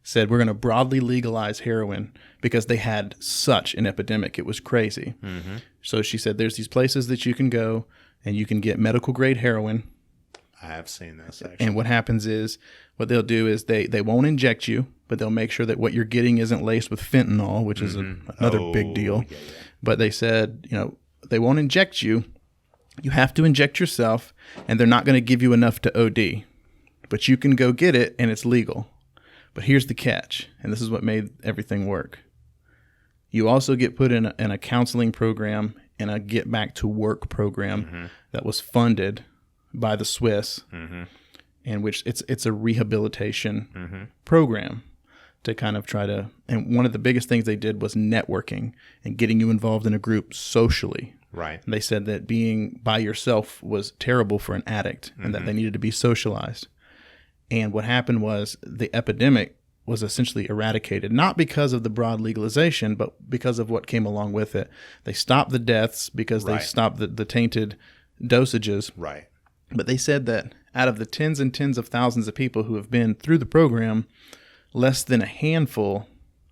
Said, we're going to broadly legalize heroin because they had such an epidemic. It was crazy. So she said, there's these places that you can go and you can get medical grade heroin. I have seen this, actually. And what happens is, what they'll do is they won't inject you, but they'll make sure that what you're getting isn't laced with fentanyl, which is another big deal. Yeah. But they said, you know, they won't inject you. You have to inject yourself, and they're not going to give you enough to OD. But you can go get it, and it's legal. But here's the catch, and this is what made everything work. You also get put in a counseling program and a get back to work program that was funded by the Swiss, in which it's a rehabilitation program to kind of try to. And one of the biggest things they did was networking and getting you involved in a group socially. Right. And they said that being by yourself was terrible for an addict and that they needed to be socialized. And what happened was the epidemic was essentially eradicated, not because of the broad legalization, but because of what came along with it. They stopped the deaths because they stopped the tainted dosages. Right. But they said that out of the tens and tens of thousands of people who have been through the program, less than a handful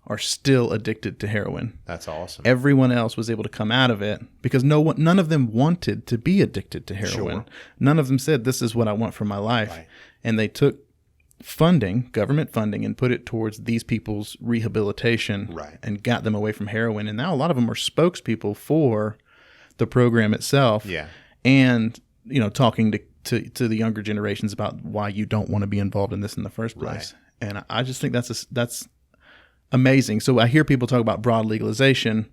are still addicted to heroin. That's awesome. Everyone else was able to come out of it because none of them wanted to be addicted to heroin. Sure. None of them said, this is what I want for my life. Right. And they took funding, government funding, and put it towards these people's rehabilitation and got them away from heroin. And now a lot of them are spokespeople for the program itself. Yeah. And, talking to the younger generations about why you don't want to be involved in this in the first place. Right. And I just think that's amazing. So I hear people talk about broad legalization,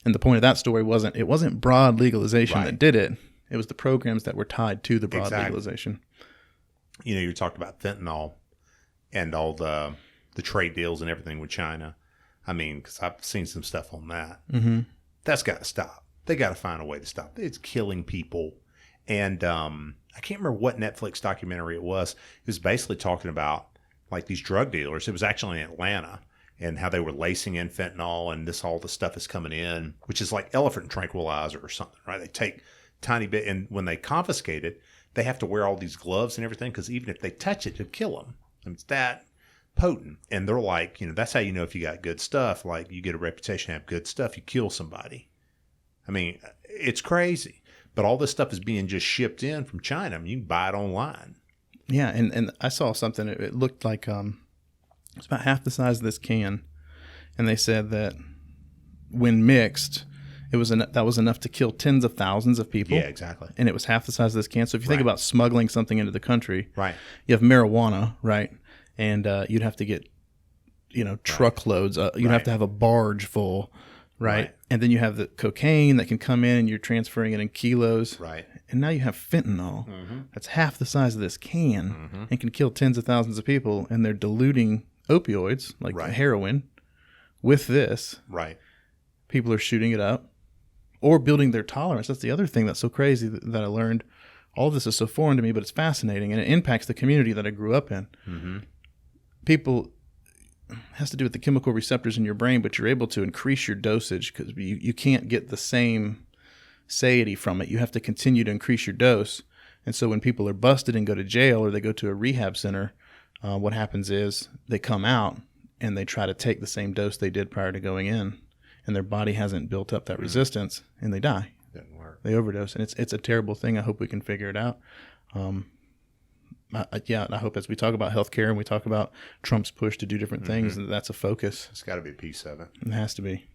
and the point of that story it wasn't broad legalization that did it. It was the programs that were tied to the broad legalization. You talked about fentanyl and all the trade deals and everything with China. I mean, because I've seen some stuff on that. Mm-hmm. That's got to stop. They got to find a way to stop. It's killing people. And I can't remember what Netflix documentary it was. It was basically talking about like these drug dealers. It was actually in Atlanta, and how they were lacing in fentanyl, and all the stuff is coming in, which is like elephant tranquilizer or something, right? They take tiny bit, and when they confiscate it, they have to wear all these gloves and everything, because even if they touch it, it'll kill them. And it's that potent. And they're like, that's how you know if you got good stuff. Like, you get a reputation to have good stuff, you kill somebody. I mean, it's crazy. But all this stuff is being just shipped in from China. I mean, you can buy it online. Yeah, and I saw something. It looked like it's about half the size of this can, and they said that when mixed, that was enough to kill tens of thousands of people. Yeah, exactly. And it was half the size of this can. So if you think about smuggling something into the country, you have marijuana, right? And you'd have to get, truckloads. You'd have to have a barge full, right? And then you have the cocaine that can come in, and you're transferring it in kilos. Right. And now you have fentanyl. That's half the size of this can and can kill tens of thousands of people. And they're diluting opioids, like heroin, with this. Right. People are shooting it up or building their tolerance. That's the other thing that's so crazy that I learned. All of this is so foreign to me, but it's fascinating, and it impacts the community that I grew up in. People, has to do with the chemical receptors in your brain, but you're able to increase your dosage because you can't get the same satiety from it. You have to continue to increase your dose. And so when people are busted and go to jail or they go to a rehab center, what happens is they come out and they try to take the same dose they did prior to going in, and their body hasn't built up that resistance, and they die. Didn't work. They overdose, and it's a terrible thing. I hope we can figure it out. I hope as we talk about healthcare and we talk about Trump's push to do different things, that's a focus. It's got to be a piece of it. It has to be.